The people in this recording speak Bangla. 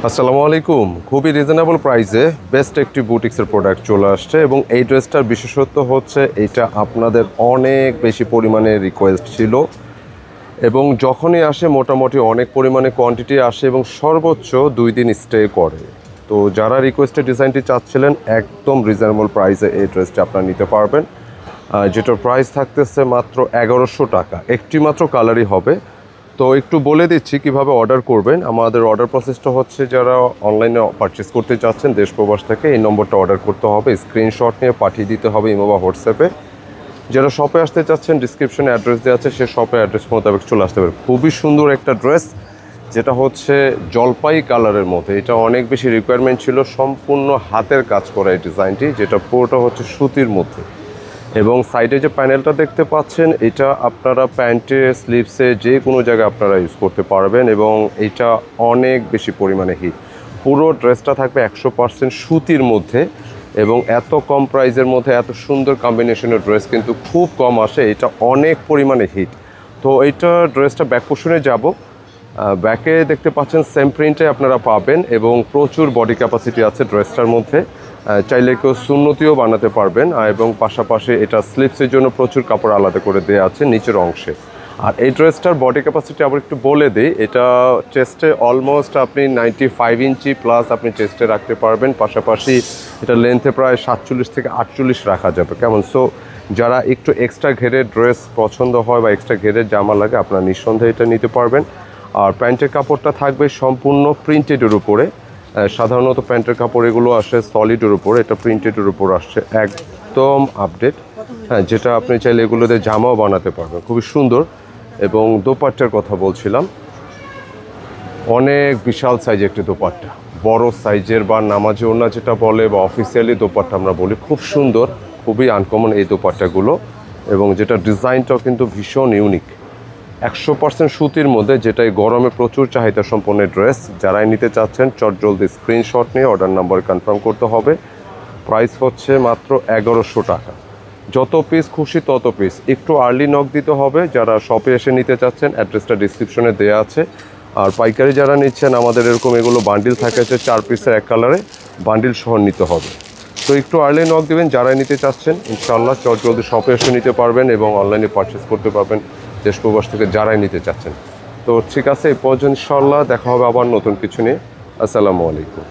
আসসালামু আলাইকুম। খুবই রিজনেবল প্রাইসে বেস্ট একটি বুটিক্সের প্রোডাক্ট চলে আসছে এবং এই ড্রেসটার বিশেষত্ব হচ্ছে এটা আপনাদের অনেক বেশি পরিমাণে রিকোয়েস্ট ছিল এবং যখনই আসে মোটামুটি অনেক পরিমাণে কোয়ান্টিটি আসে এবং সর্বোচ্চ 2 দিন স্টে করে। তো যারা রিকোয়েস্টেড ডিজাইনটি চাচ্ছিলেন একদম রিজনেবল প্রাইসে এই ড্রেসটি আপনারা নিতে পারবেন, যেটার প্রাইস থাকতেছে মাত্র 1100 টাকা। একটি মাত্র কালারই হবে। তো একটু বলে দিচ্ছি কিভাবে অর্ডার করবেন। আমাদের অর্ডার প্রসেসটা হচ্ছে, যারা অনলাইনে পারচেস করতে চাচ্ছেন দেশ প্রবাস থেকে, এই নম্বরটা অর্ডার করতে হবে, স্ক্রিনশট নিয়ে পাঠিয়ে দিতে হবে ইমো বা হোয়াটসঅ্যাপে। যারা শপে আসতে চাচ্ছেন ডিসক্রিপশনে অ্যাড্রেস দেওয়া আছে, সে শপে অ্যাড্রেস মোতাবেক চলে আসতে পারে। খুবই সুন্দর একটা ড্রেস, যেটা হচ্ছে জলপাই কালারের মধ্যে। এটা অনেক বেশি রিকোয়ারমেন্ট ছিল। সম্পূর্ণ হাতের কাজ করা এই ডিজাইনটি, যেটা পুরোটা হচ্ছে সুতির মধ্যে। এবং সাইডে যে প্যানেলটা দেখতে পাচ্ছেন, এটা আপনারা প্যান্টে স্লিভসে যে কোনো জায়গায় আপনারা ইউজ করতে পারবেন এবং এটা অনেক বেশি পরিমাণে হিট। পুরো ড্রেসটা থাকবে 100% সুতির মধ্যে এবং এত কম প্রাইসের মধ্যে এত সুন্দর কম্বিনেশনের ড্রেস কিন্তু খুব কম আসে। এটা অনেক পরিমাণে হিট। তো এইটা ড্রেসটা ব্যাক পোর্শনে যাব। ব্যাকে দেখতে পাচ্ছেন সেম প্রিন্টে আপনারা পাবেন এবং প্রচুর বডি ক্যাপাসিটি আছে ড্রেসটার মধ্যে। চাইলে কেউ সুন্নতিও বানাতে পারবেন এবং পাশাপাশি এটা স্লিপসের জন্য প্রচুর কাপড় আলাদা করে দেওয়া আছে নিচের অংশে। আর এই ড্রেসটার বডি ক্যাপাসিটি আবার একটু বলে দিই, এটা চেস্টে অলমোস্ট আপনি 95 ইঞ্চি প্লাস আপনি চেস্টে রাখতে পারবেন। পাশাপাশি এটা লেন্থে প্রায় 47 থেকে 48 রাখা যাবে। কেমন? সো যারা একটু এক্সট্রা ঘেরের ড্রেস পছন্দ হয় বা এক্সট্রা ঘেরের জামা লাগে, আপনারা নিঃসন্দেহে এটা নিতে পারবেন। আর প্যান্টের কাপড়টা থাকবে সম্পূর্ণ প্রিন্টেডের উপরে। সাধারণত প্যান্টের কাপড় এগুলো আসে সলিডের উপর, এটা প্রিন্টেডের উপর আসছে, একদম আপডেট। যেটা আপনি চাইলে এগুলোতে জামাও বানাতে পারবেন, খুবই সুন্দর। এবং দোপাট্টার কথা বলছিলাম, অনেক বিশাল সাইজ একটি দোপাট্টা, বড় সাইজের বা নামাজি ওড়না যেটা বলে বা অফিসিয়ালি দোপাট্টা আমরা বলি। খুব সুন্দর, খুবই আনকমন এই দোপাট্টাগুলো এবং যেটা ডিজাইনটাও কিন্তু ভীষণ ইউনিক। 100% সুতির মধ্যে, যেটা এই গরমে প্রচুর চাহিদা সম্পন্ন ড্রেস। যারাই নিতে চাচ্ছেন জলদি স্ক্রিনশট নিয়ে অর্ডার নাম্বার কনফার্ম করতে হবে। প্রাইস হচ্ছে মাত্র 1100 টাকা। যত পিস খুশি তত পিস। একটু আর্লি নক দিতে হবে যারা শপে এসে নিতে চাচ্ছেন, অ্যাড্রেসটা ডিসক্রিপশনে দেওয়া আছে। আর পাইকারি যারা নিচ্ছেন, আমাদের এরকম এগুলো বান্ডিল থাকে, 4 পিসের এক কালারে বান্ডিল সহ নিতে হবে। তো একটু আর্লি নক দেবেন যারাই নিতে চাচ্ছেন। ইনশাআল্লাহ জলদি শপে এসে নিতে পারবেন এবং অনলাইনে পারচেস করতে পারবেন দেশ প্রবাস থেকে যারাই নিতে চাচ্ছেন। তো ঠিক আছে, এই পর্যন্ত ইনশাআল্লাহ দেখা হবে আবার নতুন কিছু নিয়ে। আসসালামু আলাইকুম।